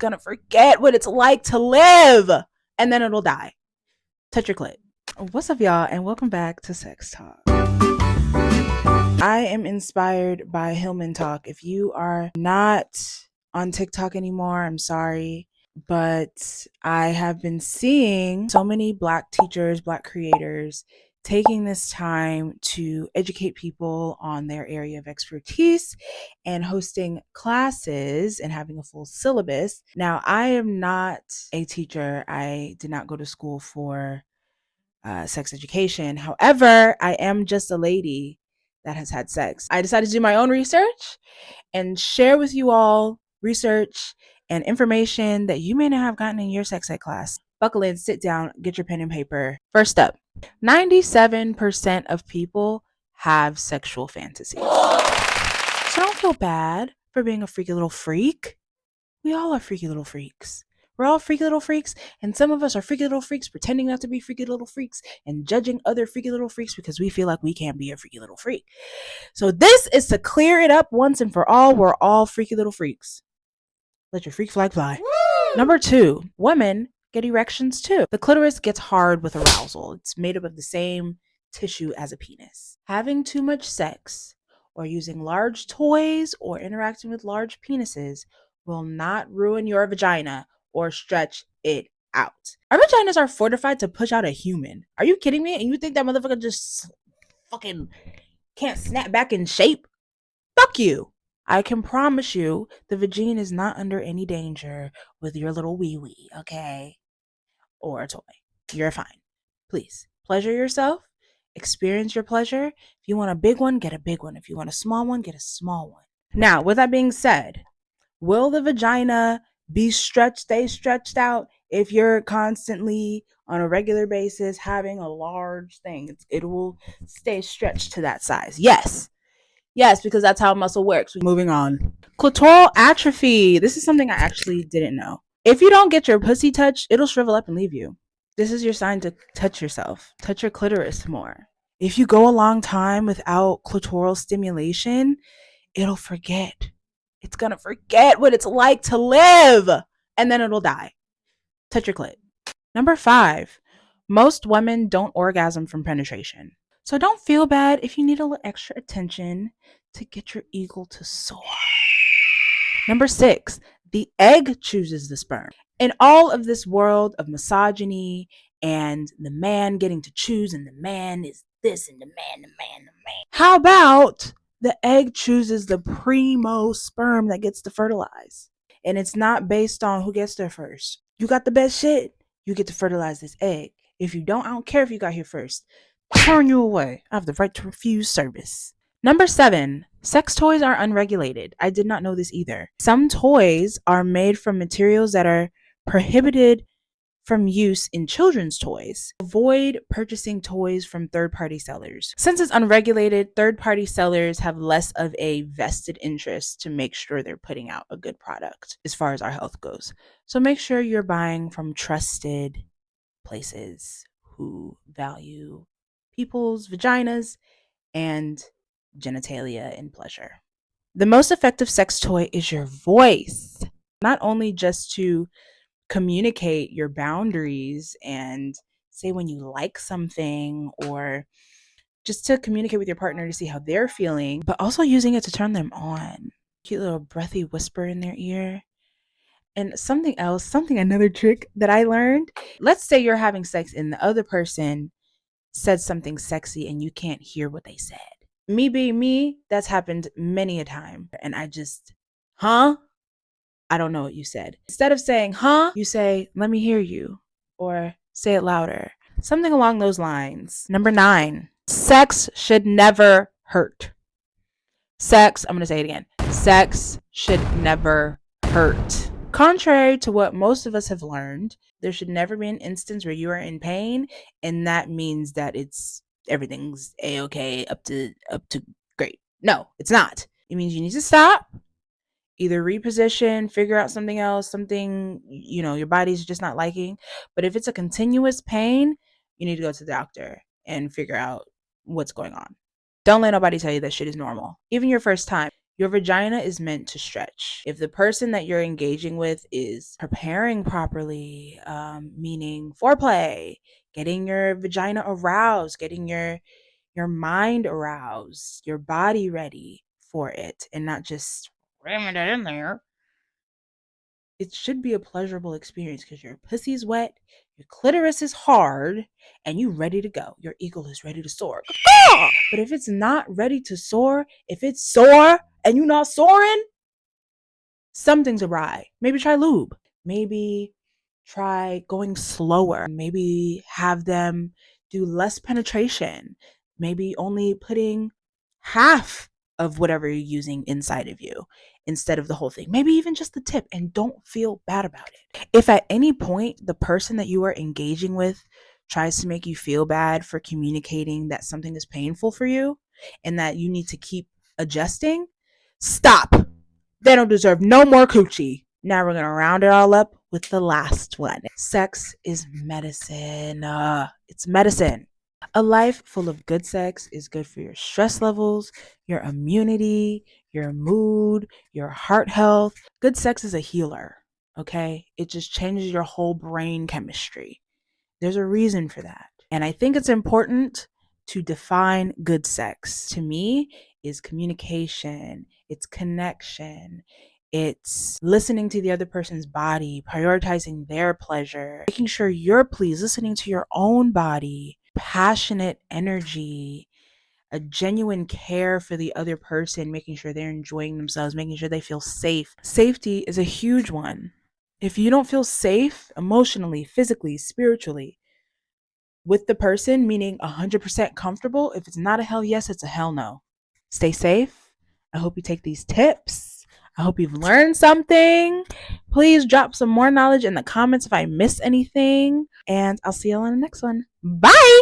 gonna forget what it's like to live, and then it'll die. Touch your clit. What's up, y'all, and welcome back to Sex Talk. I am inspired by Hillman Talk. If you are not on TikTok anymore, I'm sorry, but I have been seeing so many Black teachers, Black creators taking this time to educate people on their area of expertise and hosting classes and having a full syllabus. Now, I am not a teacher. I did not go to school for sex education. However, I am just a lady that has had sex. I decided to do my own research and share with you all research and information that you may not have gotten in your sex ed class. Buckle in, sit down, get your pen and paper. First up, 97% of people have sexual fantasies. So don't feel bad for being a freaky little freak. We all are freaky little freaks. We're all freaky little freaks, and some of us are freaky little freaks pretending not to be freaky little freaks and judging other freaky little freaks because we feel like we can't be a freaky little freak. So this is to clear it up once and for all. We're all freaky little freaks. Let your freak flag fly. Woo! Number 2, women get erections too. The clitoris gets hard with arousal. It's made up of the same tissue as a penis. Having too much sex or using large toys or interacting with large penises will not ruin your vagina or stretch it out. Our vaginas are fortified to push out a human. Are you kidding me? And you think that motherfucker just fucking can't snap back in shape? Fuck you. I can promise you the vagina is not under any danger with your little wee-wee, okay? Or a toy. You're fine. Please, pleasure yourself. Experience your pleasure. If you want a big one, get a big one. If you want a small one, get a small one. Now, with that being said, will the vagina stay stretched out if you're constantly on a regular basis having a large thing? It will stay stretched to that size. Yes, because that's how muscle works. Moving on. Clitoral atrophy. This is something I actually didn't know. If you don't get your pussy touched, it'll shrivel up and leave you. This is your sign to touch yourself. Touch your clitoris more. If you go a long time without clitoral stimulation, it'll forget. It's gonna forget what it's like to live, and then it'll die. Touch your clit. Number 5, most women don't orgasm from penetration. So don't feel bad if you need a little extra attention to get your eagle to soar. Number 6, the egg chooses the sperm. In all of this world of misogyny and the man getting to choose and the man is this and the man. How about the egg chooses the primo sperm that gets to fertilize? And it's not based on who gets there first. You got the best shit, you get to fertilize this egg. If you don't, I don't care if you got here first. Turn you away. I have the right to refuse service. Number 7, sex toys are unregulated. I did not know this either. Some toys are made from materials that are prohibited from use in children's toys. Avoid purchasing toys from third-party sellers. Since it's unregulated, third-party sellers have less of a vested interest to make sure they're putting out a good product as far as our health goes. So make sure you're buying from trusted places who value people's vaginas and genitalia and pleasure. The most effective sex toy is your voice. Not only just to communicate your boundaries and say when you like something or just to communicate with your partner to see how they're feeling, but also using it to turn them on. Cute little breathy whisper in their ear. And another trick that I learned. Let's say you're having sex and the other person said something sexy and you can't hear what they said. Me being me, that's happened many a time. And I just, huh? I don't know what you said. Instead of saying, huh, you say, let me hear you, or say it louder. Something along those lines. Number 9, sex should never hurt. I'm going to say it again. Sex should never hurt. Contrary to what most of us have learned, there should never be an instance where you are in pain, and that means that everything's a-okay, up to great. No, it's not. It means you need to stop. Either reposition, figure out something else, your body's just not liking. But if it's a continuous pain, you need to go to the doctor and figure out what's going on. Don't let nobody tell you that shit is normal. Even your first time, Your vagina is meant to stretch. If the person that you're engaging with is preparing properly, meaning foreplay, getting your vagina aroused, getting your mind aroused, your body ready for it, and not just ramming it in there, it should be a pleasurable experience because your pussy's wet, your clitoris is hard, and you ready to go. Your eagle is ready to soar. But if it's not ready to soar, if it's sore and you're not soaring, something's awry. Maybe try lube. Maybe try going slower. Maybe have them do less penetration. Maybe only putting half of whatever you're using inside of you instead of the whole thing. Maybe even just the tip, and don't feel bad about it. If at any point the person that you are engaging with tries to make you feel bad for communicating that something is painful for you and that you need to keep adjusting, stop. They don't deserve no more coochie. Now we're going to round it all up with the last one. Sex is medicine. It's medicine. A life full of good sex is good for your stress levels, your immunity, your mood, your heart health. Good sex is a healer, okay? It just changes your whole brain chemistry. There's a reason for that. And I think it's important to define good sex. To me, is communication, it's connection, it's listening to the other person's body, prioritizing their pleasure, making sure you're pleased, listening to your own body, passionate energy, a genuine care for the other person, making sure they're enjoying themselves, making sure they feel safe. Safety is a huge one. If you don't feel safe emotionally, physically, spiritually, with the person, meaning 100% comfortable, if it's not a hell yes, it's a hell no. Stay safe. I hope you take these tips. I hope you've learned something. Please drop some more knowledge in the comments if I missed anything. And I'll see you on the next one. Bye.